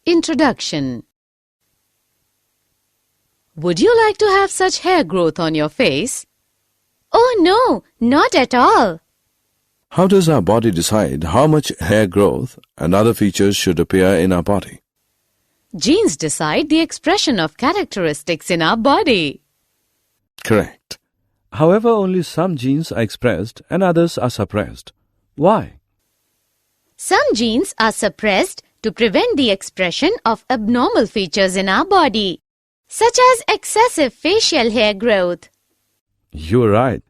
Introduction. Would you like to have such hair growth on your face? Oh no, not at all. How does our body decide how much hair growth and other features should appear in our body? Genes decide the expression of characteristics in our body. Correct. However, only some genes are expressed and others are suppressed. Why? Some genes are suppressed to prevent the expression of abnormal features in our body, such as excessive facial hair growth. You are right.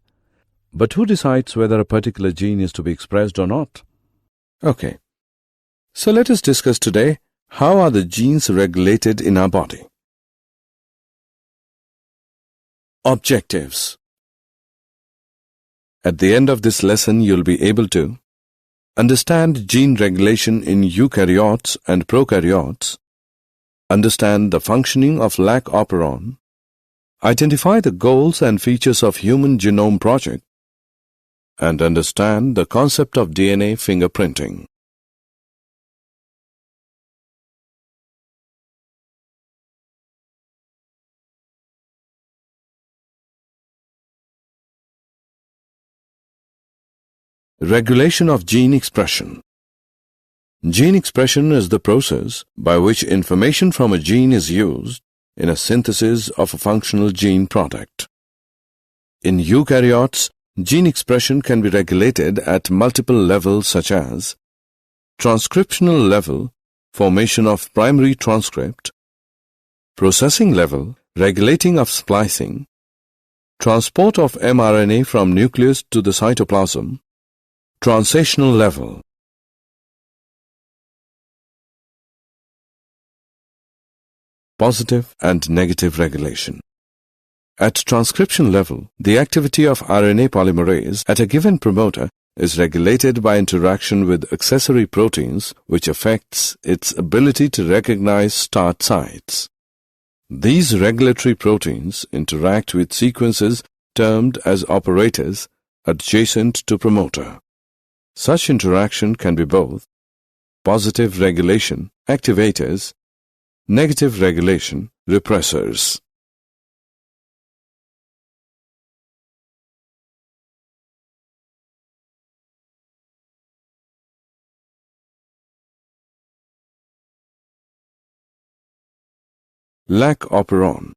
But who decides whether a particular gene is to be expressed or not? Okay. So let us discuss today how are the genes regulated in our body. Objectives. At the end of this lesson, you'll be able to understand gene regulation in eukaryotes and prokaryotes, understand the functioning of lac operon, identify the goals and features of Human Genome Project, and understand the concept of DNA fingerprinting. Regulation of gene expression. Gene expression is the process by which information from a gene is used in a synthesis of a functional gene product. In eukaryotes, gene expression can be regulated at multiple levels such as transcriptional level, formation of primary transcript, processing level, regulating of splicing, transport of mRNA from nucleus to the cytoplasm, translational level. Positive and negative regulation. At transcription level, the activity of RNA polymerase at a given promoter is regulated by interaction with accessory proteins, which affects its ability to recognize start sites. These regulatory proteins interact with sequences termed as operators adjacent to promoter. Such interaction can be both positive regulation, activators, negative regulation, repressors. Lac operon.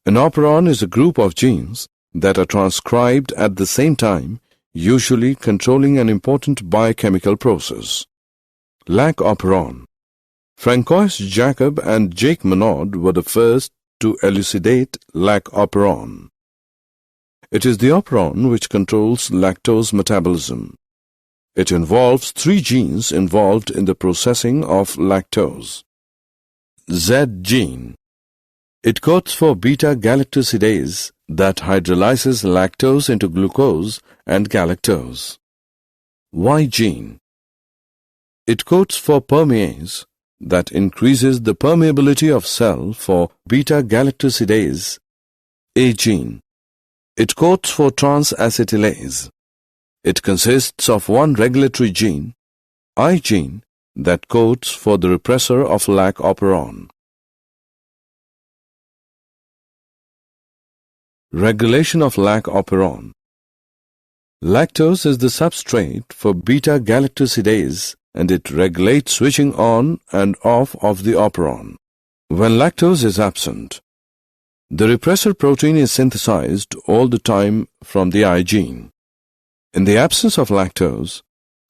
An operon is a group of genes that are transcribed at the same time, usually controlling an important biochemical process. Lac operon. Francois Jacob and Jake Monod were the first to elucidate lac operon. It is the operon which controls lactose metabolism. It involves three genes involved in the processing of lactose. Z gene. It codes for beta-galactosidase that hydrolyzes lactose into glucose and galactose. Y gene. It codes for permease that increases the permeability of cell for beta-galactosidase. A gene. It codes for transacetylase. It consists of one regulatory gene, I gene, that codes for the repressor of lac operon. Regulation of lac operon. Lactose is the substrate for beta-galactosidase and it regulates switching on and off of the operon. When lactose is absent, the repressor protein is synthesized all the time from the I gene. In the absence of lactose,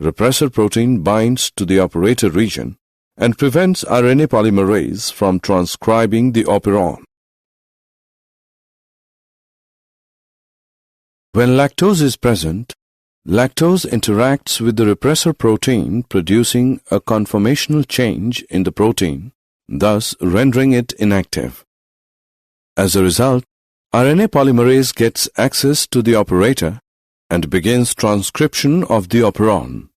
repressor protein binds to the operator region and prevents RNA polymerase from transcribing the operon. When lactose is present, lactose interacts with the repressor protein, producing a conformational change in the protein, thus rendering it inactive. As a result, RNA polymerase gets access to the operator and begins transcription of the operon.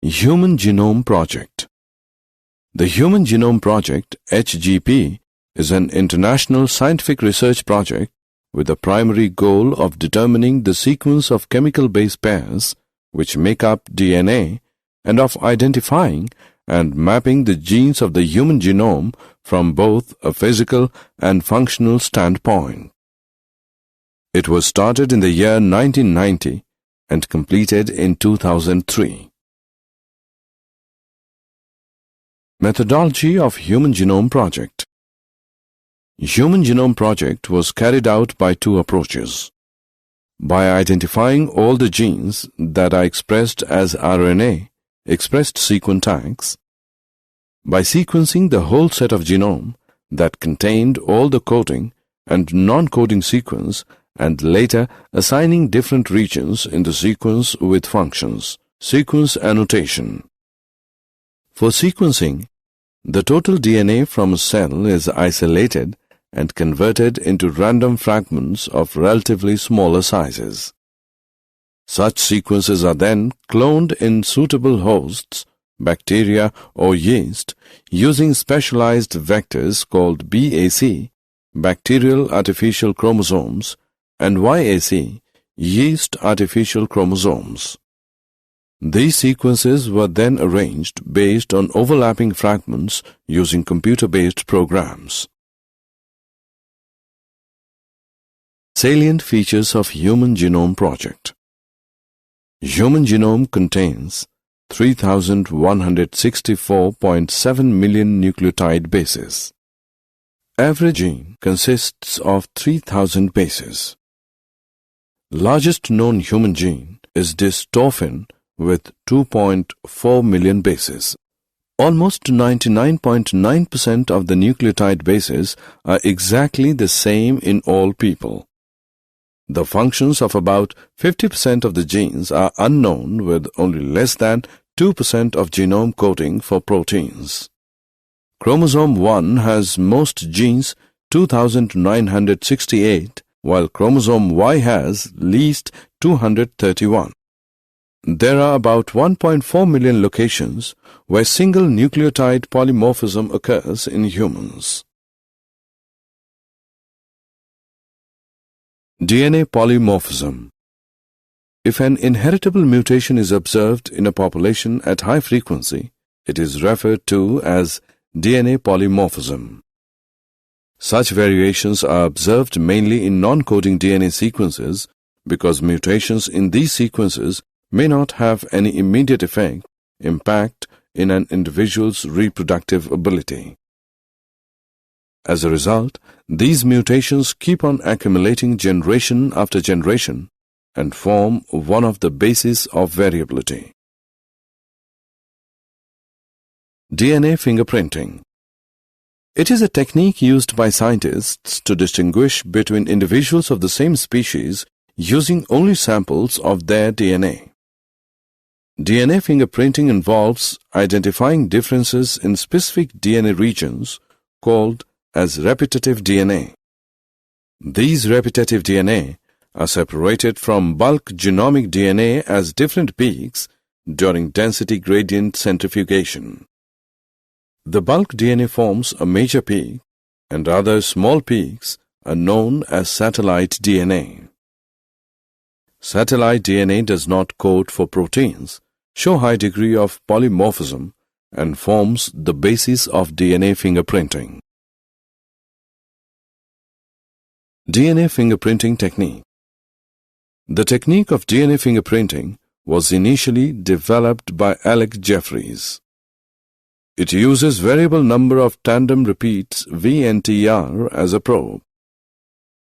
Human Genome Project. The Human Genome Project, HGP, is an international scientific research project with the primary goal of determining the sequence of chemical base pairs which make up DNA and of identifying and mapping the genes of the human genome from both a physical and functional standpoint. It was started in the year 1990 and completed in 2003. Methodology of Human Genome Project. Human Genome Project was carried out by two approaches. By identifying all the genes that are expressed as RNA, expressed sequence tags, by sequencing the whole set of genome that contained all the coding and non-coding sequence and later assigning different regions in the sequence with functions, sequence annotation. For sequencing, the total DNA from a cell is isolated and converted into random fragments of relatively smaller sizes. Such sequences are then cloned in suitable hosts, bacteria or yeast, using specialized vectors called BAC, bacterial artificial chromosomes, and YAC, yeast artificial chromosomes. These sequences were then arranged based on overlapping fragments using computer-based programs. Salient features of Human Genome Project. Human genome contains 3,164.7 million nucleotide bases. Average gene consists of 3,000 bases. Largest known human gene is dystrophin with 2.4 million bases. Almost 99.9% of the nucleotide bases are exactly the same in all people. The functions of about 50% of the genes are unknown, with only less than 2% of genome coding for proteins. Chromosome 1 has most genes 2,968, while chromosome Y has least 231. There are about 1.4 million locations where single nucleotide polymorphism occurs in humans. DNA polymorphism. If an inheritable mutation is observed in a population at high frequency, it is referred to as DNA polymorphism. Such variations are observed mainly in non-coding DNA sequences because mutations in these sequences may not have any immediate impact in an individual's reproductive ability. As a result, these mutations keep on accumulating generation after generation and form one of the bases of variability. DNA fingerprinting. It is a technique used by scientists to distinguish between individuals of the same species using only samples of their DNA. DNA fingerprinting involves identifying differences in specific DNA regions called as repetitive DNA. These repetitive DNA are separated from bulk genomic DNA as different peaks during density gradient centrifugation. The bulk DNA forms a major peak, and other small peaks are known as satellite DNA. Satellite DNA does not code for proteins, show high degree of polymorphism, and forms the basis of DNA fingerprinting. DNA fingerprinting technique. The technique of DNA fingerprinting was initially developed by Alec Jeffreys. It uses variable number of tandem repeats VNTR as a probe.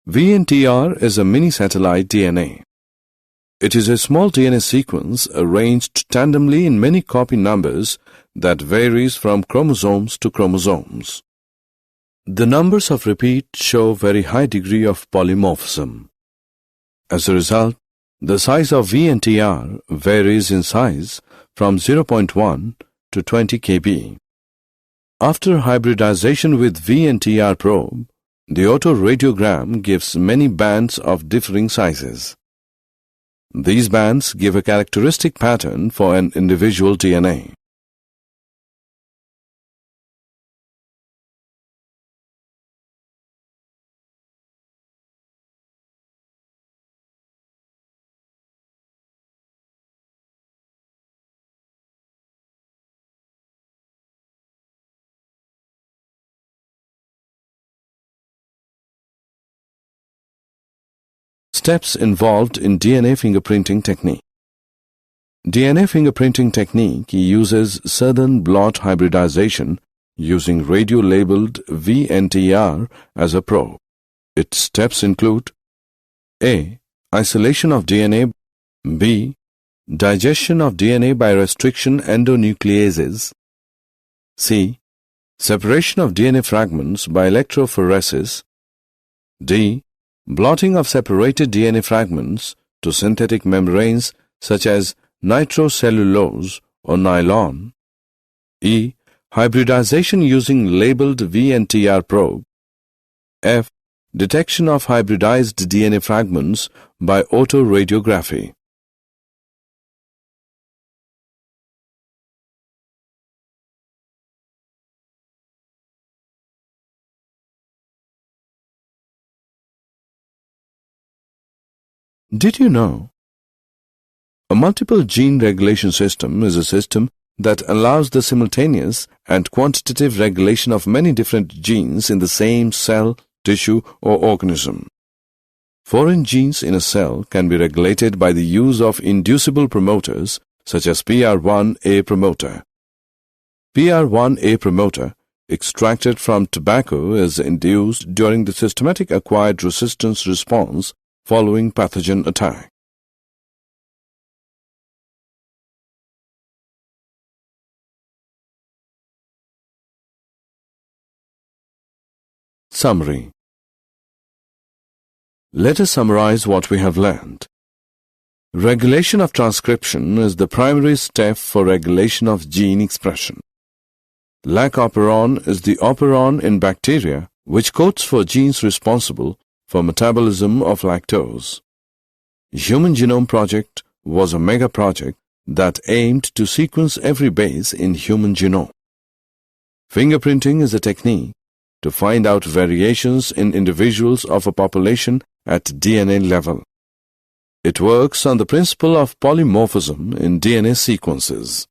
VNTR is a mini-satellite DNA. It is a small DNA sequence arranged tandemly in many copy numbers that varies from chromosomes to chromosomes. The numbers of repeats show very high degree of polymorphism. As a result, the size of VNTR varies in size from 0.1 to 20 kb. After hybridization with VNTR probe, the autoradiogram gives many bands of differing sizes. These bands give a characteristic pattern for an individual DNA. Steps involved in DNA fingerprinting technique. DNA fingerprinting technique uses southern blot hybridization using radio-labeled VNTR as a probe. Its steps include A. Isolation of DNA. B. Digestion of DNA by restriction endonucleases. C. Separation of DNA fragments by electrophoresis. D. Blotting of separated DNA fragments to synthetic membranes such as nitrocellulose or nylon. E. Hybridization using labeled VNTR probe. F. Detection of hybridized DNA fragments by autoradiography. Did you know? A multiple gene regulation system is a system that allows the simultaneous and quantitative regulation of many different genes in the same cell, tissue, or organism. Foreign genes in a cell can be regulated by the use of inducible promoters such as PR1A promoter. PR1A promoter extracted from tobacco is induced during the systematic acquired resistance response following pathogen attack. Summary. Let us summarize what we have learned. Regulation of transcription is the primary step for regulation of gene expression. Lac operon is the operon in bacteria which codes for genes responsible for metabolism of lactose. Human Genome Project was a mega project that aimed to sequence every base in human genome. Fingerprinting is a technique to find out variations in individuals of a population at DNA level. It works on the principle of polymorphism in DNA sequences.